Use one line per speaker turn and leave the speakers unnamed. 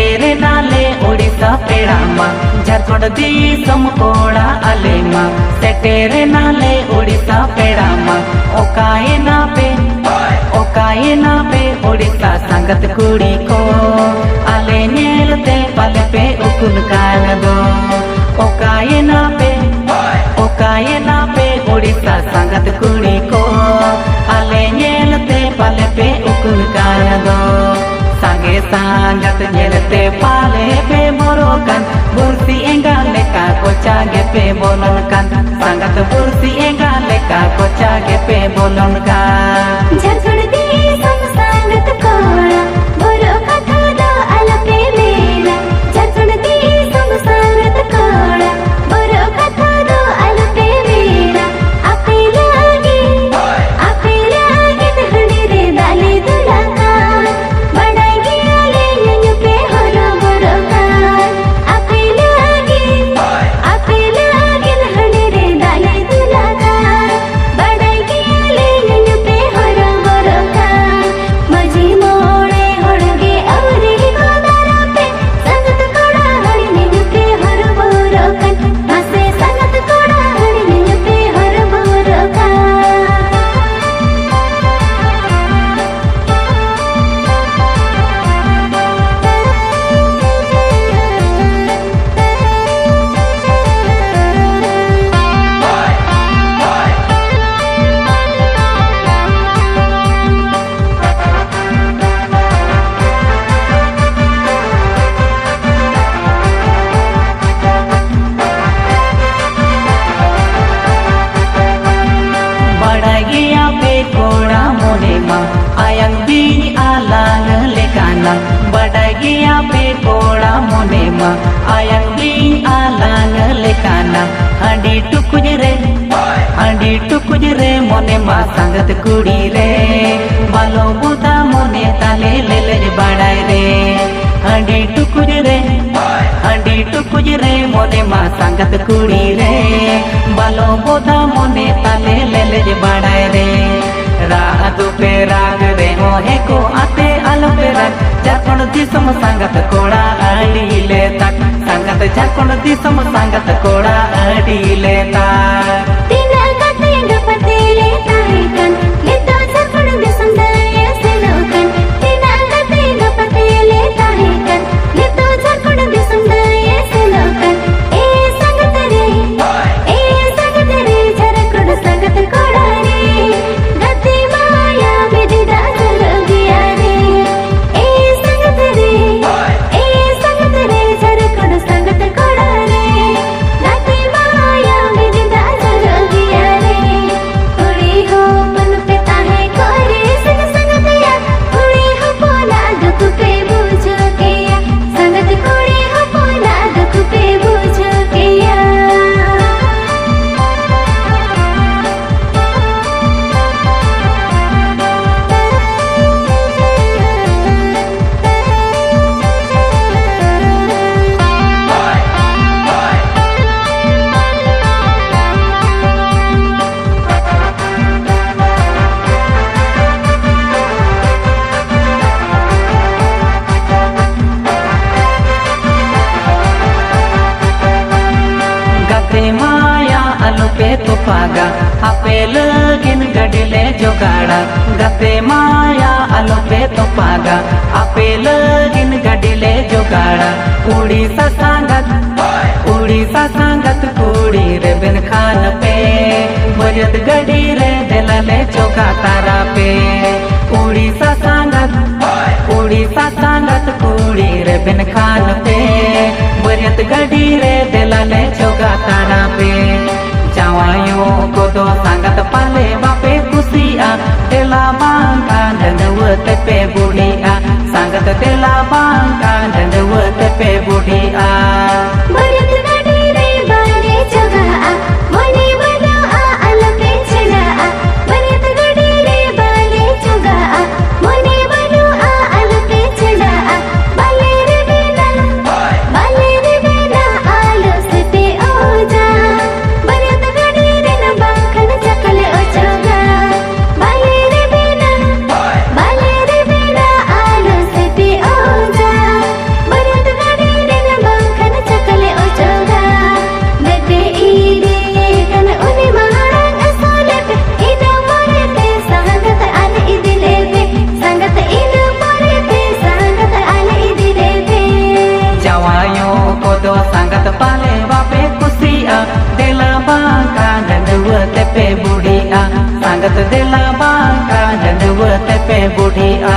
सेटेरे नाले ओडिशा पेड़ामा झारखंड दिसम कोड़ा आलेमा सेटेरे नाले ओडिशा पेड़ामा ओकाए ना पे ओडिशा संगत कुड़ी को आले नेलते पाले पे उकुन काल दो ओकाए ना पे ओडिशा संगत कुड़ी को आले नेलते पाले पे उकुन काल दो सांगे सांगत नेलते पाले पे मोरोकन बुर्सी एंगा लेका कोचागे पे बोलन कान सांगत बुर्सी एंगा लेका कोचागे पे बोलन कान
झारखंड दिसम सांगत कोड़ा बोलो कथा दो अलपे मेला झारखंड दिसम सांगत कोड़ा बोलो कथा दो अलपे मेला आपे लागे दहनी रे दाली दुलाका बड़ाई आले न्यू पे हरो बोरो कान आपे लागे दहनी रे दाली दुलाका बड़ाई आले न्यू पे हरो बोरो कान मजी मोड़े होड़गे अवरी गोदारा पे संगत कोड़ा हरी न्यू पे हरो बोरो कान मसे संगत कोड़ा हरी न्यू पे हरो बोरो कान
बड़ागिया पे कोड़ा मोने मा आयंग बीनी आलांग लेकाना बड़ागिया पे कोड़ा मोने मा आयंग बीनी आलांग लेकाना हंडी टुकुज रे मोने मा संगत कुड़ी रे बालो बुदा मोने ताले ले ले बड़ाई रे हंडी टुकुज रे मोने मा संगत कुड़ी रे बालो बुदा मोने ताले ले ले बड़ाई रे रात पे राग रे मोहे को आते आलो पे राग झारखंड दिसम संगत कोड़ा अड़ी ले तक संगत झारखंड दिसम संगत कोड़ा अड़ी ले तक
तीना गते गपते ले ताहे कन ले तो झारखंड दिसम दये से लोकन तीना गते गपते ले ताहे कन ले तो झारखंड दिसम दये से लोकन ए संगत रे झारखंड संगत कोड़ा रे गते माया विदिदा जरगिया रे ए संगत रे झारखंड संगत कोड़ा रे गते माया विदिदा जरगिया रे उड़ी हो मन पे ताहे कोरे संग संगतया उड़ी हो पोला दुख पे बुझो केया संगत कोड़ी हो पोला दुख पे बुझो केया
गते माया आलो पे तो पागा आपे लगिन गडले जोगाड़ा गते माया आलो पे तो पागा आपे लगिन गडले जोगाड़ा उड़ीसा संगत कुड़ी रे बिन खान पे बजत गड़ी रे दिलले चौका तारा पे उड़ीसा संगत कुड़ी रे बिन खान पे बजत गड़ी रे दिलले चौका तारा पे जावायों को दो संगत पाले बापे खुशिया दिला बांका धनवत पे बुढ़िया संगत दिला बांका धनवत पे बुढ़िया
बरत गड़ी रे बाले जगा मोने बना अलपे छड़ा बरत गड़ी रे बाले जगा मोने बना अलपे छड़ा बाले रे बेना
तेपे बुढ़िया संगत दिला बांका झंडुआ तेपे बुढ़िया।